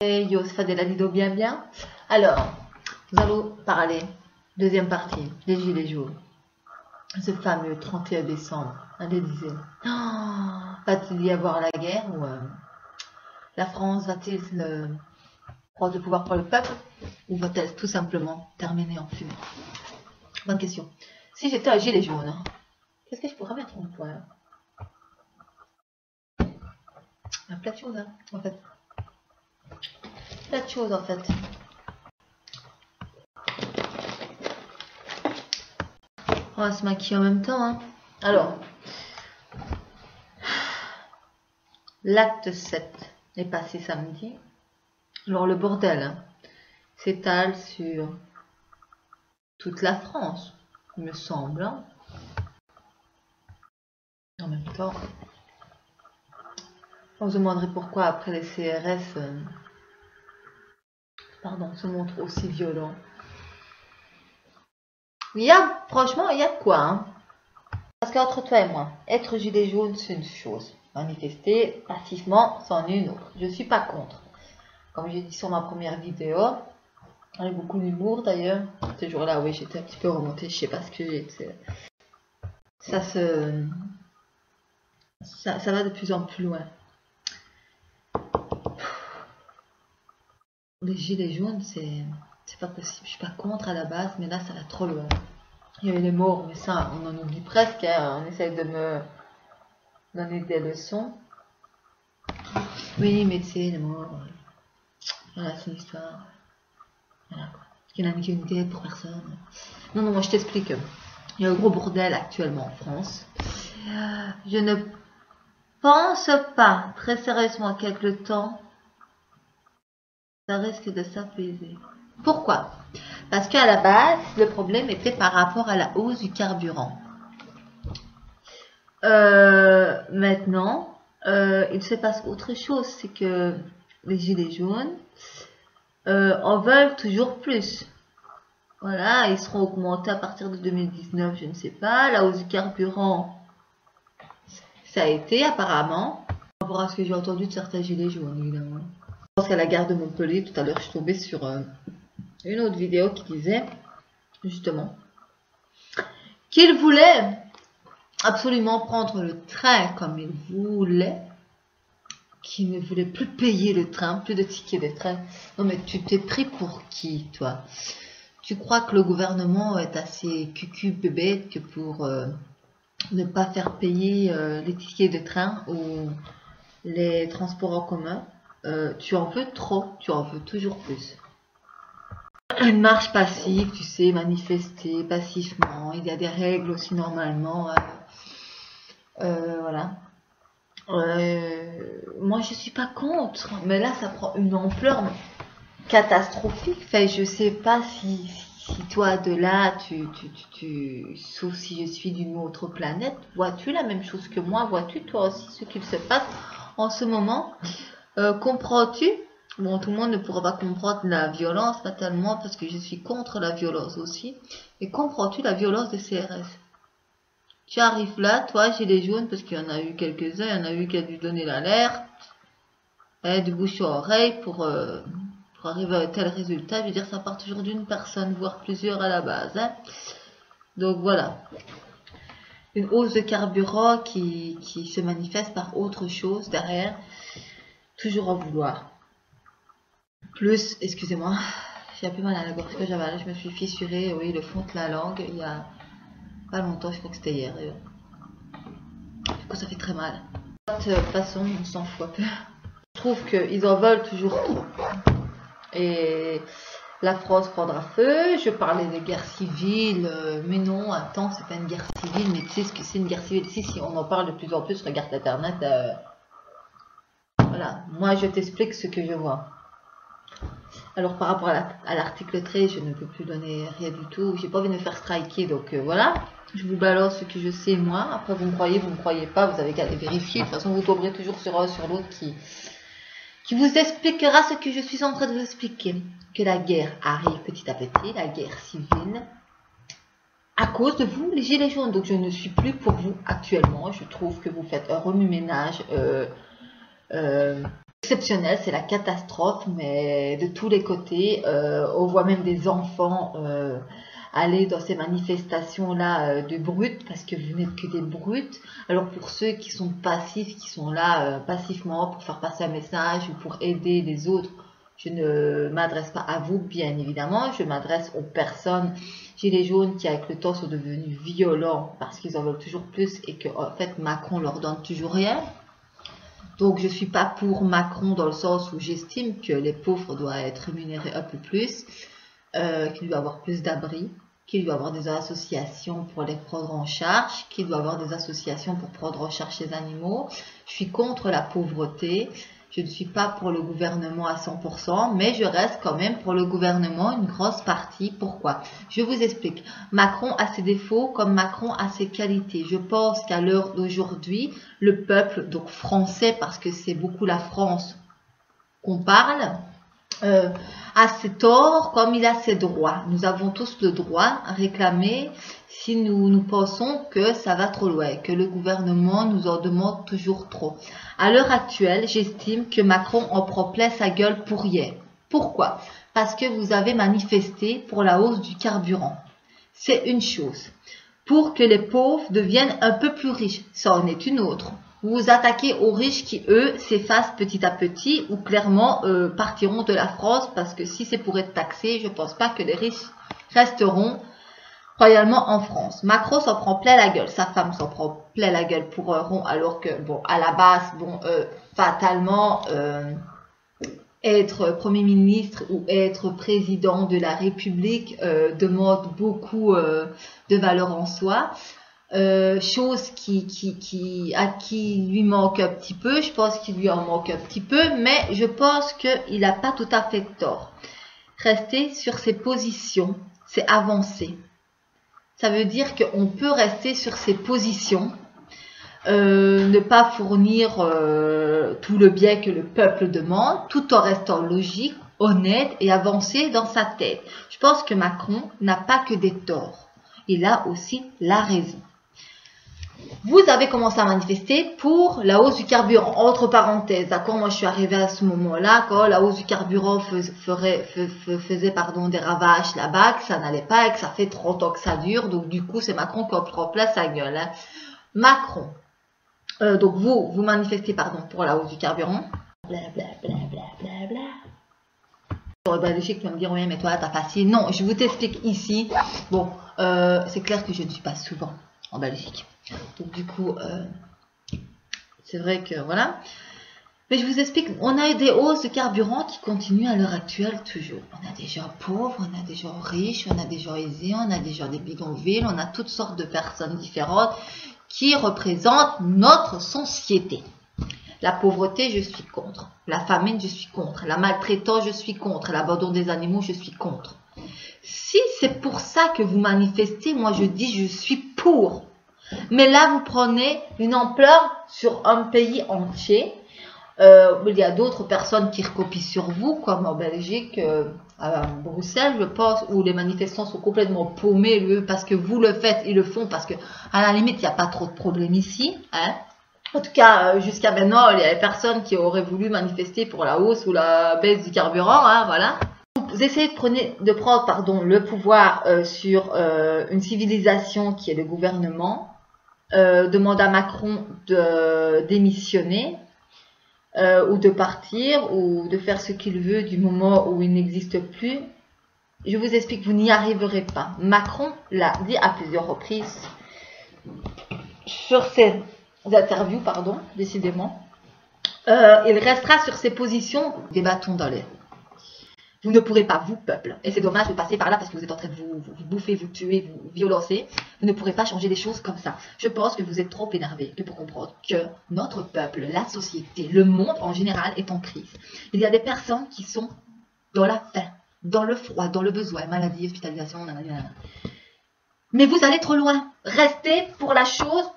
Et yo, ça fait de la vidéo bien. Alors, nous allons parler, deuxième partie, des Gilets jaunes. Ce fameux 31 décembre, à l'Élysée. Va-t-il y avoir la guerre ou la France va-t-il prendre le pouvoir pour le peuple ou va-t-elle tout simplement terminer en fumée? Bonne question. Si j'étais un gilet jaune, qu'est-ce que je pourrais mettre en point? Plein de choses, hein, en fait. Plein de choses, en fait. On va se maquiller en même temps, hein. Alors, l'acte 7 est passé samedi. Alors, le bordel hein, s'étale sur toute la France, il me semble. Hein. En même temps, on se demanderait pourquoi après les CRS se montrent aussi violents. Franchement, il y a de quoi. Hein. Parce qu'entre toi et moi, être gilet jaune, c'est une chose. Manifester passivement, c'en est une autre. Je ne suis pas contre. Comme j'ai dit sur ma première vidéo, avec beaucoup d'humour d'ailleurs. Ce jour-là, oui, j'étais un petit peu remontée. Je sais pas ce que j'ai. Ça va de plus en plus loin. Les gilets jaunes, c'est pas possible. Je suis pas contre à la base, mais là, ça va trop loin. Il y avait les morts, mais ça, on en oublie presque. Hein. On essaye de me donner des leçons. Oui, mais tu sais, les morts, voilà, c'est une histoire. Voilà, quoi. Qui n'a ni unité pour personne. Non, moi, je t'explique. Il y a un gros bordel actuellement en France. Je ne pense pas, très sérieusement, qu'avec le temps, ça risque de s'apaiser. Pourquoi? Parce qu'à la base, le problème était par rapport à la hausse du carburant. Maintenant, il se passe autre chose, c'est que les gilets jaunes en veulent toujours plus. Voilà, ils seront augmentés à partir de 2019, je ne sais pas. La hausse du carburant, ça a été apparemment, par rapport à ce que j'ai entendu de certains gilets jaunes, évidemment. Je pense qu'à la gare de Montpellier, tout à l'heure, je suis tombée sur une autre vidéo qui disait, justement, qu'il voulait absolument prendre le train comme il voulait, qu'il ne voulait plus payer le train, plus de tickets de train. Non mais tu t'es pris pour qui, toi? Tu crois que le gouvernement est assez cucu-bébête que pour ne pas faire payer les tickets de train ou les transports en commun? Tu en veux trop, tu en veux toujours plus. Une marche passive, tu sais, manifester passivement, il y a des règles aussi normalement. Voilà. Moi je suis pas contre, mais là ça prend une ampleur catastrophique. Enfin, je sais pas si toi de là, sauf si je suis d'une autre planète, vois-tu la même chose que moi? Vois-tu toi aussi ce qu'il se passe en ce moment? Comprends-tu? Bon, tout le monde ne pourra pas comprendre la violence, pas tellement, parce que je suis contre la violence aussi. Et comprends-tu la violence des CRS? Tu arrives là, toi, gilet jaune, parce qu'il y en a eu quelques-uns, il y en a eu qui a dû donner l'alerte, de bouche à oreille pour arriver à un tel résultat. Je veux dire, ça part toujours d'une personne, voire plusieurs à la base. Hein. Donc voilà. Une hausse de carburant qui se manifeste par autre chose derrière. Toujours en vouloir. Plus, excusez-moi, j'ai un peu mal à la gorge que j'avais là, je me suis fissurée, oui, le fond de la langue, il y a pas longtemps, je crois que c'était hier. Du coup, ça fait très mal. De toute façon, on s'en fout un peu. Je trouve qu'ils en veulent toujours trop. Et la France prendra feu. Je parlais de guerre civile, mais non, attends, c'est pas une guerre civile, mais tu sais ce que c'est une guerre civile. Si, on en parle de plus en plus, regarde Internet. Voilà, moi je t'explique ce que je vois. Alors par rapport à l'article 13, je ne peux plus donner rien du tout. J'ai pas envie de me faire striker, donc voilà. Je vous balance ce que je sais moi. Après vous me croyez pas, vous avez qu'à aller vérifier. De toute façon vous tomberez toujours sur un sur l'autre qui vous expliquera ce que je suis en train de vous expliquer. Que la guerre arrive petit à petit, la guerre civile, à cause de vous, les gilets jaunes. Donc je ne suis plus pour vous actuellement. Je trouve que vous faites un remue-ménage exceptionnel, c'est la catastrophe, mais de tous les côtés. On voit même des enfants aller dans ces manifestations-là de brutes, parce que vous n'êtes que des brutes. Alors pour ceux qui sont passifs, qui sont là passivement pour faire passer un message ou pour aider les autres, je ne m'adresse pas à vous, bien évidemment. Je m'adresse aux personnes gilets jaunes qui, avec le temps, sont devenus violents parce qu'ils en veulent toujours plus et que, en fait, Macron leur donne toujours rien. Donc, je ne suis pas pour Macron dans le sens où j'estime que les pauvres doivent être rémunérés un peu plus, qu'il doit avoir plus d'abris, qu'il doit avoir des associations pour les prendre en charge, qu'il doit avoir des associations pour prendre en charge les animaux. Je suis contre la pauvreté. Je ne suis pas pour le gouvernement à 100%, mais je reste quand même pour le gouvernement une grosse partie. Pourquoi? Je vous explique. Macron a ses défauts comme Macron a ses qualités. Je pense qu'à l'heure d'aujourd'hui, le peuple, donc français, parce que c'est beaucoup la France qu'on parle, a ses torts comme il a ses droits. Nous avons tous le droit à réclamer si nous pensons que ça va trop loin, que le gouvernement nous en demande toujours trop. À l'heure actuelle, j'estime que Macron en prend plein sa gueule pour hier. Pourquoi? Parce que vous avez manifesté pour la hausse du carburant. C'est une chose. Pour que les pauvres deviennent un peu plus riches, ça en est une autre. Vous vous attaquez aux riches qui, eux, s'effacent petit à petit ou clairement partiront de la France parce que si c'est pour être taxé, je ne pense pas que les riches resteront royalement en France. Macron s'en prend plein la gueule, sa femme s'en prend plein la gueule pour un rond alors que, bon, à la base, bon, fatalement, être Premier ministre ou être président de la République demande beaucoup de valeur en soi. Chose à qui lui manque un petit peu, je pense qu'il lui en manque un petit peu, mais je pense qu'il n'a pas tout à fait tort. Rester sur ses positions, c'est avancer. Ça veut dire qu'on peut rester sur ses positions, ne pas fournir tout le bien que le peuple demande, tout en restant logique, honnête et avancer dans sa tête. Je pense que Macron n'a pas que des torts, il a aussi la raison. Vous avez commencé à manifester pour la hausse du carburant. Entre parenthèses, d'accord, moi je suis arrivée à ce moment-là, quand la hausse du carburant faisait des ravages là-bas, que ça n'allait pas et que ça fait 30 ans que ça dure. Donc du coup, c'est Macron qui en prend plein sa gueule. Hein. Macron, donc vous manifestez pour la hausse du carburant. Bla bla bla bla bla bla. Dans le Belgique, tu vas me dire, oui, mais toi, t'as facile. Non, je vous t'explique ici. Bon, c'est clair que je ne suis pas souvent en Belgique. Donc du coup, c'est vrai que voilà. Mais je vous explique, on a des hausses de carburant qui continuent à l'heure actuelle toujours. On a des gens pauvres, on a des gens riches, on a des gens aisés, on a des gens des bidonvilles, on a toutes sortes de personnes différentes qui représentent notre société. La pauvreté, je suis contre. La famine, je suis contre. La maltraitance, je suis contre. L'abandon des animaux, je suis contre. Si c'est pour ça que vous manifestez, moi je dis je suis pour. Mais là, vous prenez une ampleur sur un pays entier. Il y a d'autres personnes qui recopient sur vous, comme en Belgique, à Bruxelles, je pense, où les manifestants sont complètement paumés, parce que vous le faites, ils le font, parce que à la limite, il n'y a pas trop de problèmes ici. Hein. En tout cas, jusqu'à maintenant, il y a personnes qui auraient voulu manifester pour la hausse ou la baisse du carburant. Hein, voilà. Vous essayez de prendre le pouvoir sur une civilisation qui est le gouvernement. Demande à Macron de démissionner ou de partir ou de faire ce qu'il veut du moment où il n'existe plus. Je vous explique, vous n'y arriverez pas. Macron l'a dit à plusieurs reprises sur ses interviews, décidément. Il restera sur ses positions des bâtons dans l'air. Vous ne pourrez pas, vous, peuple, et c'est dommage de passer par là parce que vous êtes en train de vous bouffer, vous tuer, vous violencer, vous ne pourrez pas changer les choses comme ça. Je pense que vous êtes trop énervé que pour comprendre que notre peuple, la société, le monde en général est en crise. Il y a des personnes qui sont dans la faim, dans le froid, dans le besoin, maladie, hospitalisation, nanana. Mais vous allez trop loin. Restez pour la chose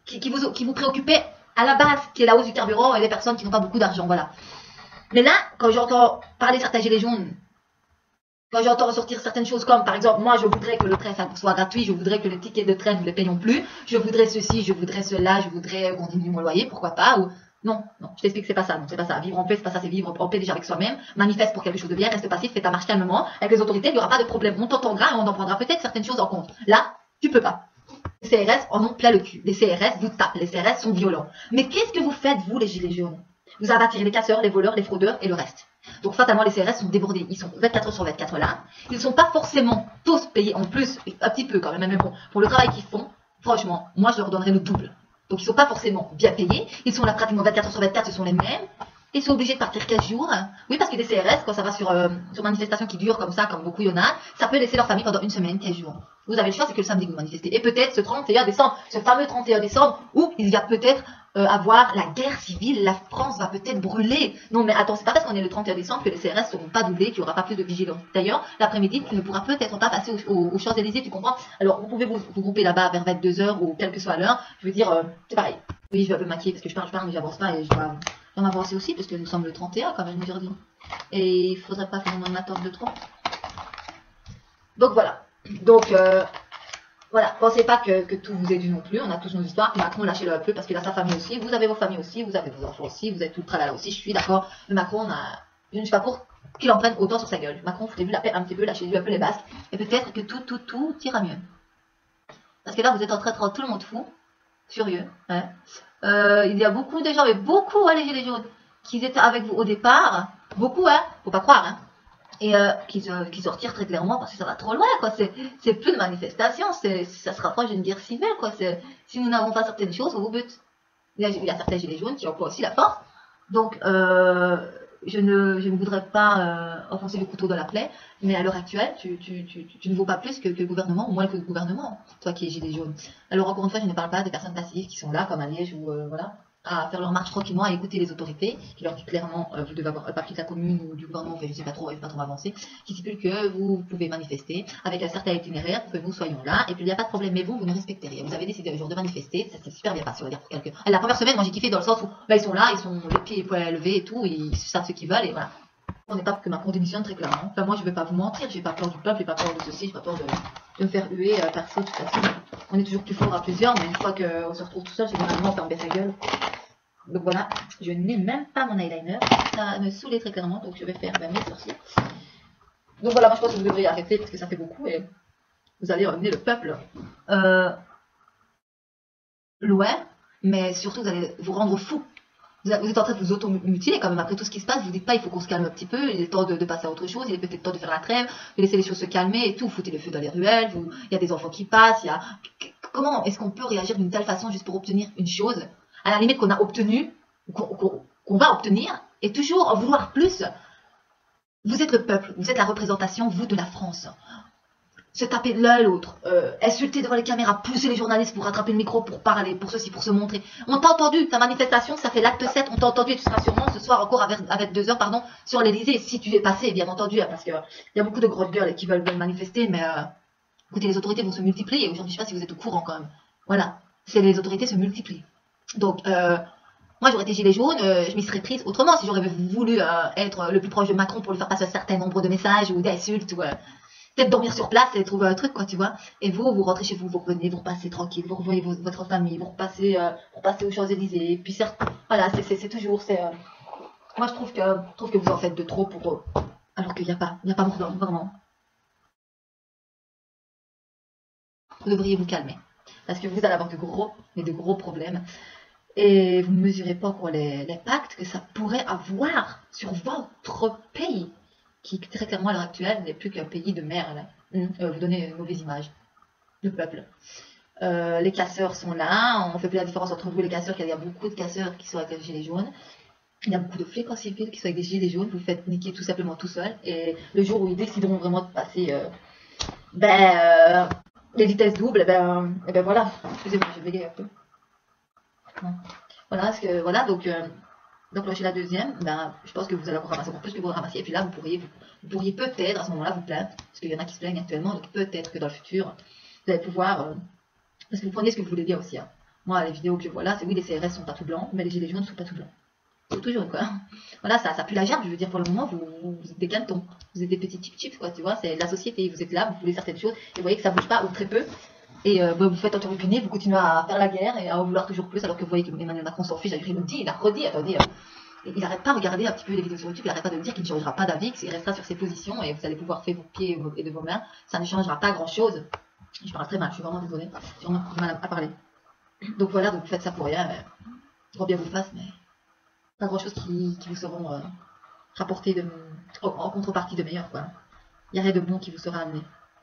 qui vous préoccupait à la base, qui est la hausse du carburant et les personnes qui n'ont pas beaucoup d'argent, voilà. Mais là, quand j'entends parler certains gilets jaunes, quand j'entends ressortir certaines choses comme, par exemple, moi je voudrais que le train soit gratuit, je voudrais que les tickets de train ne les payons plus, je voudrais ceci, je voudrais cela, je voudrais qu'on diminue mon loyer, pourquoi pas, ou Non, non, je t'explique, c'est pas ça, non, c'est pas ça. Vivre en paix, c'est pas ça, c'est vivre en paix déjà avec soi-même. Manifeste pour quelque chose de bien, reste passif, fais ta marche calmement. Avec les autorités, il n'y aura pas de problème. On t'entendra et on en prendra peut-être certaines choses en compte. Là, tu peux pas. Les CRS en ont plein le cul. Les CRS vous tapent, les CRS sont violents. Mais qu'est-ce que vous faites, vous, les gilets jaunes? Vous avez attiré les casseurs, les voleurs, les fraudeurs et le reste. Donc fatalement, les CRS sont débordés. Ils sont 24 heures sur 24 là. Ils ne sont pas forcément tous payés en plus, un petit peu quand même, mais bon, pour le travail qu'ils font, franchement, moi je leur donnerais le double. Donc ils ne sont pas forcément bien payés. Ils sont là pratiquement 24 heures sur 24, ce sont les mêmes. Ils sont obligés de partir 15 jours. Oui, parce que des CRS, quand ça va sur manifestations qui durent comme ça, comme beaucoup il y en a, ça peut laisser leur famille pendant une semaine, 15 jours. Vous avez le choix, c'est que le samedi que vous manifestez. Et peut-être ce 31 décembre, ce fameux 31 décembre, où il y a peut-être avoir la guerre civile, la France va peut-être brûler. Non mais attends, c'est pas parce qu'on est le 31 décembre que les CRS ne seront pas doublés, qu'il n'y aura pas plus de vigilance. D'ailleurs, l'après-midi, tu ne pourras peut-être pas passer aux Champs-Élysées, tu comprends? Alors vous pouvez vous grouper là-bas vers 22 h ou quelle que soit l'heure. Je veux dire, c'est pareil. Oui, je vais un peu maquiller parce que je parle, mais j'avance pas et je dois m'avancer aussi parce que nous sommes le 31 quand même aujourd'hui. Et il faudrait pas qu'on en attende de trop. Donc voilà. Donc voilà, pensez pas que tout vous est dû non plus, on a tous nos histoires. Macron, lâchez-le un peu parce qu'il a sa famille aussi, vous avez vos familles aussi, vous avez vos enfants aussi, vous avez tout le tralala aussi, je suis d'accord. Mais Macron, je ne suis pas pour qu'il en prenne autant sur sa gueule. Macron, foutez-lui la paix un petit peu, lâchez-lui un peu les basques, et peut-être que tout ira mieux. Parce que là, vous êtes en train de rendre tout le monde fou, furieux. Hein. Il y a beaucoup de gens, mais beaucoup, les gilets jaunes, qui étaient avec vous au départ, beaucoup, faut pas croire, et qui se retirent très clairement parce que ça va trop loin, quoi. C'est plus de manifestation, ça se rapproche d'une guerre civile, quoi. Si nous n'avons pas certaines choses, on vous bute. Il y a certains gilets jaunes qui emploient aussi la force. Donc, je ne voudrais pas enfoncer le couteau dans la plaie, mais à l'heure actuelle, tu ne vaux pas plus que le gouvernement, ou moins que le gouvernement, toi qui es gilet jaune. Alors, encore une fois, je ne parle pas des personnes passives qui sont là, comme à Liège, ou voilà, à faire leur marche tranquillement, à écouter les autorités, qui leur disent clairement, vous devez avoir un papier de la commune ou du gouvernement, je ne sais pas trop, avancé, qui stipule que vous pouvez manifester avec un certain itinéraire, que nous soyons là, et puis il n'y a pas de problème, mais vous ne respectez rien. Vous avez décidé un jour de manifester, ça s'est super bien passé, on va dire, pour quelqu'un. La première semaine, moi j'ai kiffé dans le sens où, ils sont là, ils sont les pieds et poings levés et tout, ils savent ce qu'ils veulent, et voilà. On n'est pas que Macron démissionne très clairement. Enfin, moi je ne vais pas vous mentir, j'ai pas peur du peuple, j'ai pas peur de ceci, j'ai pas peur de me faire huer perso, de toute façon. On est toujours plus fort à plusieurs, mais une fois qu'on se retrouve tout seul, généralement on ferme bien sa gueule. Donc voilà, je n'ai même pas mon eyeliner, ça me saoulait très clairement, donc je vais faire mes sourcils. Donc voilà, moi je pense que vous devriez arrêter parce que ça fait beaucoup et vous allez ramener le peuple loin, mais surtout vous allez vous rendre fou. Vous êtes en train de vous auto-mutiler quand même après tout ce qui se passe, vous dites pas il faut qu'on se calme un petit peu, il est temps de passer à autre chose, il est peut-être temps de faire la trêve, de laisser les choses se calmer et tout, foutez le feu dans les ruelles, il y a des enfants qui passent, comment est-ce qu'on peut réagir d'une telle façon juste pour obtenir une chose à la limite qu'on a obtenu, qu'on va obtenir, et toujours en vouloir plus. Vous êtes le peuple, vous êtes la représentation, vous, de la France. Se taper l'un l'autre, insulter devant les caméras, pousser les journalistes pour rattraper le micro, pour parler, pour ceci, pour se montrer. On t'a entendu, ta manifestation, ça fait l'acte 7, on t'a entendu et tu seras sûrement ce soir encore avec 2 heures, pardon, sur l'Elysée, si tu es passé, bien entendu, parce qu'il y a beaucoup de grosses gueules qui veulent manifester, mais écoutez, les autorités vont se multiplier, aujourd'hui, je ne sais pas si vous êtes au courant quand même. Voilà, les autorités se multiplient. Donc, moi j'aurais été gilet jaune, je m'y serais prise autrement si j'aurais voulu être le plus proche de Macron pour lui faire passer un certain nombre de messages ou d'insultes ou peut-être dormir sur place et trouver un truc, quoi, tu vois. Et vous rentrez chez vous, vous revenez, vous repassez tranquille, vous revoyez votre famille, vous repassez aux Champs-Élysées. Puis certes, voilà, c'est toujours, moi je trouve que vous en faites de trop pour eux, alors qu'il n'y a pas mordant, vraiment. Vous devriez vous calmer, parce que vous allez avoir de gros problèmes. Et vous ne mesurez pas encore l'impact que ça pourrait avoir sur votre pays, qui très clairement à l'heure actuelle n'est plus qu'un pays de merde. Vous donnez une mauvaise image. Le peuple. Les casseurs sont là, on fait plus la différence entre vous et les casseurs, car il y a beaucoup de casseurs qui sont avec les gilets jaunes. Il y a beaucoup de flics en civil qui sont avec des gilets jaunes, vous faites niquer tout simplement tout seul. Et le jour où ils décideront vraiment de passer les vitesses doubles, et ben voilà. Excusez-moi, je bégaye un peu. Voilà, donc là j'ai la deuxième, je pense que vous allez encore ramasser encore plus que vous ramassiez, et puis là vous pourriez peut-être à ce moment-là vous plaindre, parce qu'il y en a qui se plaignent actuellement, donc peut-être que dans le futur vous allez pouvoir, parce que vous prenez ce que vous voulez dire aussi. Moi les vidéos que je vois là, c'est oui les CRS sont pas tout blancs, mais les gilets jaunes ne sont pas tout blancs. C'est toujours quoi. Voilà, ça pue la gerbe, je veux dire pour le moment vous êtes des cantons, vous êtes des petits chips quoi, tu vois, c'est la société, vous êtes là, vous voulez certaines choses, et vous voyez que ça bouge pas ou très peu. Et bah, vous faites autorépiner, vous continuez à faire la guerre et à en vouloir toujours plus, alors que vous voyez que Emmanuel Macron s'en fiche. D'ailleurs, il le dit, il a redit, attendez. Il n'arrête pas de regarder un petit peu les vidéos sur YouTube, il n'arrête pas de dire qu'il ne changera pas d'avis, qu'il restera sur ses positions et vous allez pouvoir faire vos pieds et de vos mains. Ça ne changera pas grand chose. Je parle très mal, je suis vraiment désolée. J'ai vraiment mal à parler. Donc voilà, donc vous faites ça pour rien. Trop bien vous le fasse, mais pas grand chose qui vous seront rapportés en contrepartie de meilleur, quoi. Il n'y a rien de bon qui vous sera amené.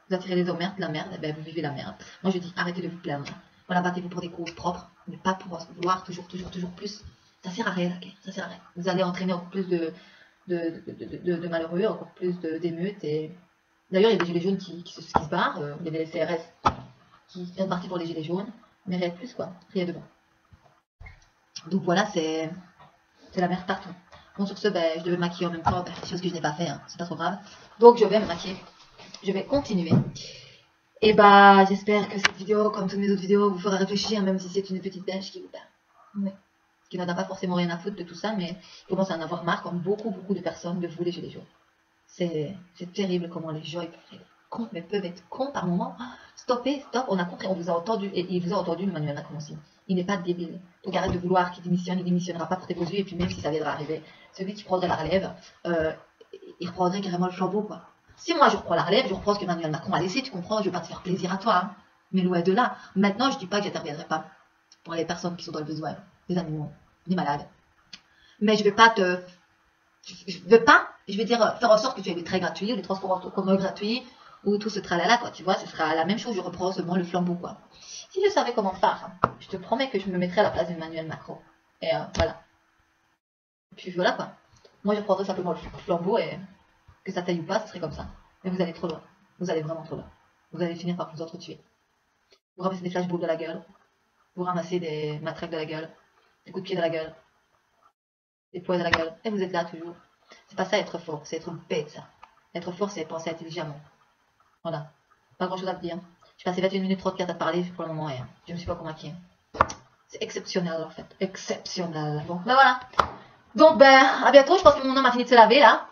Vous attirez les emmerdes, la merde, et ben vous vivez la merde. Moi je dis, arrêtez de vous plaindre. Voilà, battez-vous pour des causes propres, mais pas pour vouloir toujours plus. Ça sert à rien la guerre, ça sert à rien. Vous allez entraîner encore plus de malheureux, encore plus d'émeutes. Et d'ailleurs, il y a des gilets jaunes qui se barrent, il y a des CRS qui viennent partir pour les gilets jaunes, mais rien de plus, quoi, rien de bon. Donc voilà, c'est la merde partout. Bon, sur ce, ben, je devais me maquiller en même temps, chose que je n'ai pas fait, hein, c'est pas trop grave. Donc je vais me maquiller, je vais continuer. Et bah, j'espère que cette vidéo, comme toutes mes autres vidéos, vous fera réfléchir, même si c'est une petite bêche qui vous parle. Oui. Qui n'en a pas forcément rien à foutre de tout ça, mais je commence à en avoir marre, comme beaucoup de personnes, de vous les gilets jaunes. C'est terrible comment les gens ils peuvent être cons, mais peuvent être cons par moment. Stoppez, stop, on a compris, on vous a entendu, et il vous a entendu, Emmanuel Macron aussi. Il n'est pas débile. Donc arrête de vouloir qu'il démissionne, il démissionnera pas pour tes beaux yeux, et puis même si ça viendra arriver, celui qui prendrait la relève, il reprendrait carrément le flambeau, quoi. Si moi je reprends la relève, je reprends ce qu'Emmanuel Macron a laissé, tu comprends, je vais pas te faire plaisir à toi, hein. Mais loin de là. Maintenant, je dis pas que j'interviendrai pas pour les personnes qui sont dans le besoin, les animaux, les malades. Mais je vais pas je vais dire, faire en sorte que tu aies des trains gratuits, ou des transports en commun gratuits, ou tout ce tralala, quoi, tu vois, ce sera la même chose, je reprends seulement le flambeau, quoi. Si je savais comment faire, je te promets que je me mettrais à la place d'Emmanuel Macron. Et voilà. Et puis voilà, quoi. Moi, je prendrais simplement le flambeau, et que ça taille ou pas, ce serait comme ça. Mais vous allez trop loin. Vous allez vraiment trop loin. Vous allez finir par vous entretuer. Vous ramassez des flashballs de la gueule. Vous ramassez des matraques de la gueule. Des coups de pied de la gueule. Des poings de la gueule. Et vous êtes là toujours. C'est pas ça être fort, c'est être bête, ça. Être fort, c'est penser intelligemment. Voilà. Pas grand chose à te dire. J'ai passé 21 minutes 34 à te parler pour le moment et je me suis pas convaincu. C'est exceptionnel en fait. Exceptionnel. Bon, ben voilà. Donc, ben, à bientôt. Je pense que mon homme a fini de se laver là.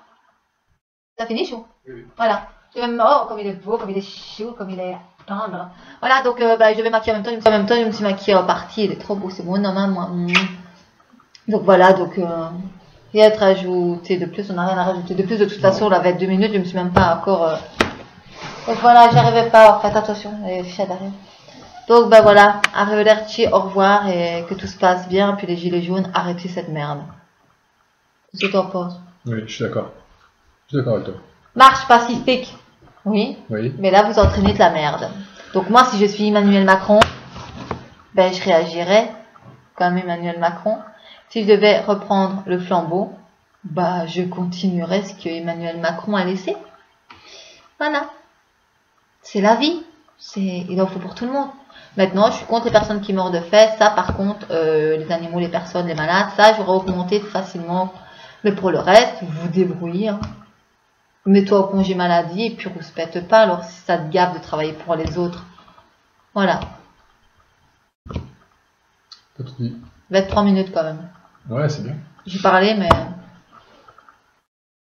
Ça fini, chou? Oui. Voilà. Oh, comme il est beau, comme il est chou, comme il est tendre. Voilà, donc ben, je vais maquiller en même temps. En même temps, je me suis maquillée en partie. Il est trop beau, c'est mon homme, hein, moi. Donc voilà, donc rien à rajouter de plus, on n'a rien à rajouter de plus. De toute façon, là, 22 minutes, je me suis même pas encore. Donc voilà, j'arrivais pas. Faites attention, les fiches d'arrière. Donc ben voilà, arrivederci, au revoir et que tout se passe bien. Puis les gilets jaunes, arrêtez cette merde. Qu'est-ce que t'en penses? Oui, je suis d'accord. Je suis d'accord avec toi. Marche pacifique. Oui. Oui. Mais là, vous entraînez de la merde. Donc moi, si je suis Emmanuel Macron, ben je réagirais comme Emmanuel Macron. Si je devais reprendre le flambeau, bah je continuerais ce que Emmanuel Macron a laissé. Voilà. C'est la vie. Il en faut pour tout le monde. Maintenant, je suis contre les personnes qui meurent de faim. Ça, par contre, les animaux, les personnes, les malades, ça, j'aurais augmenté facilement. Mais pour le reste, vous vous débrouillez. Hein. Mets-toi au congé maladie et puis rouspète pas. Alors, si ça te gave de travailler pour les autres. Voilà. T'as tout dit. 23 minutes quand même. Ouais, c'est bien. J'ai parlé, mais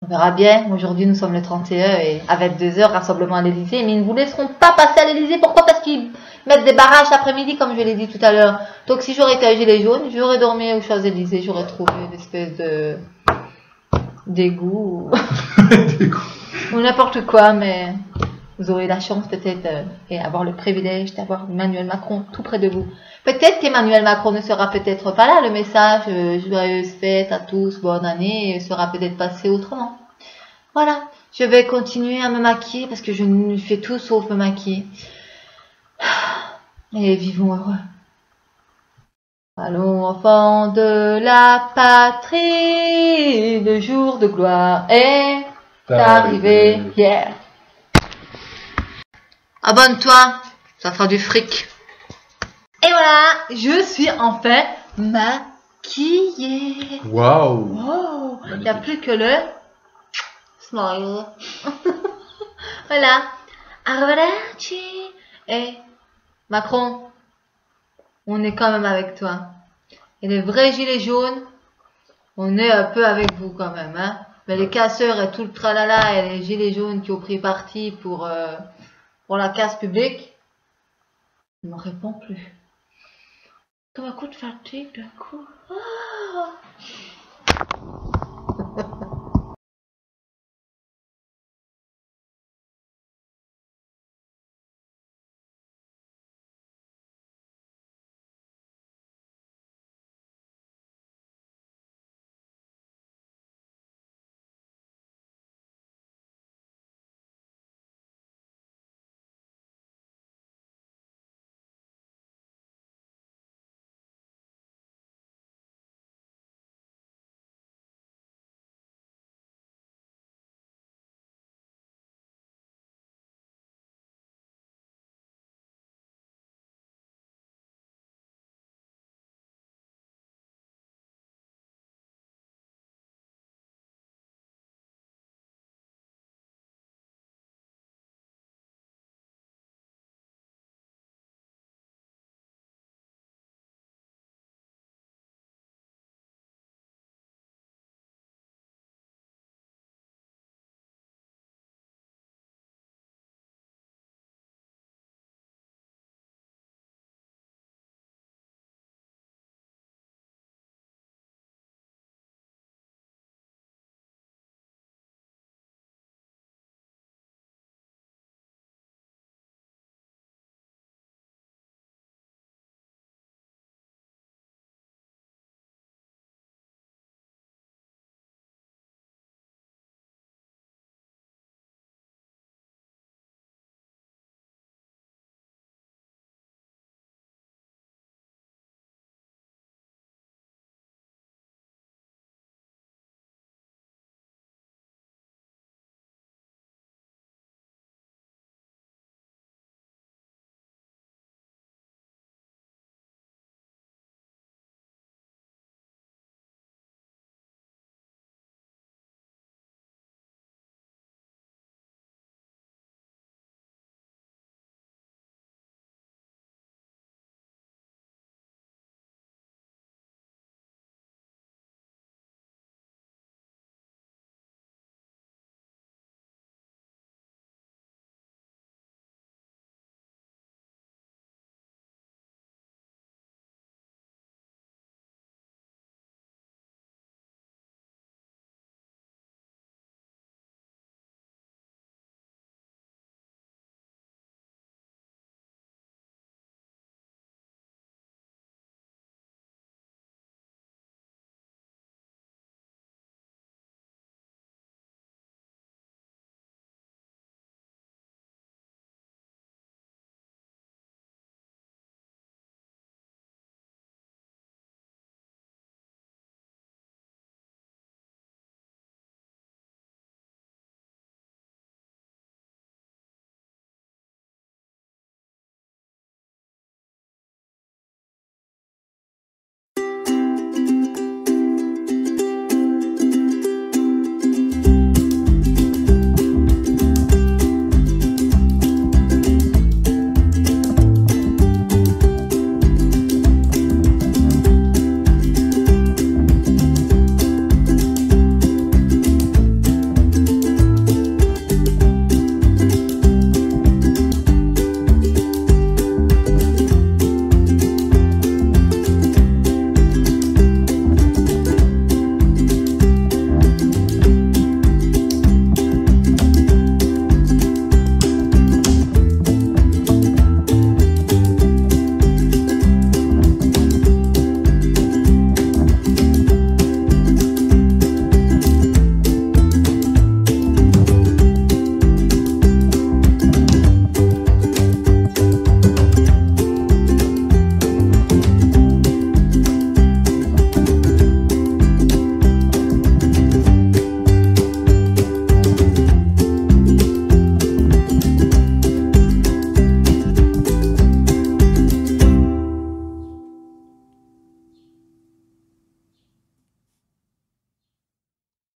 on verra bien. Aujourd'hui, nous sommes le 31 et à 22h, rassemblement à l'Elysée. Mais ils ne vous laisseront pas passer à l'Elysée. Pourquoi? Parce qu'ils mettent des barrages l'après-midi, comme je l'ai dit tout à l'heure. Donc, si j'aurais été à Gilets jaunes, j'aurais dormi aux Champs-Élysées. J'aurais trouvé une espèce d'égout ou n'importe quoi. Mais vous aurez la chance peut-être et avoir le privilège d'avoir Emmanuel Macron tout près de vous. Peut-être qu'Emmanuel Macron ne sera peut-être pas là. Le message joyeuse fête à tous, bonne année, sera peut-être passé autrement. Voilà, je vais continuer à me maquiller parce que je ne fais tout sauf me maquiller. Et vivons heureux. Allons enfants de la patrie, le jour de gloire est arrivé. Yeah. Abonne-toi, ça fera du fric. Et voilà, je suis enfin maquillée. Waouh! Wow, il n'y a plus que le smile. Voilà. Arrivederci. Et Macron, on est quand même avec toi. Et les vrais gilets jaunes, on est un peu avec vous quand même. Hein. Mais les casseurs et tout le tralala et les gilets jaunes qui ont pris parti pour la casse publique, Il me répond plus. Comme un coup de fatigue d'un coup. Ah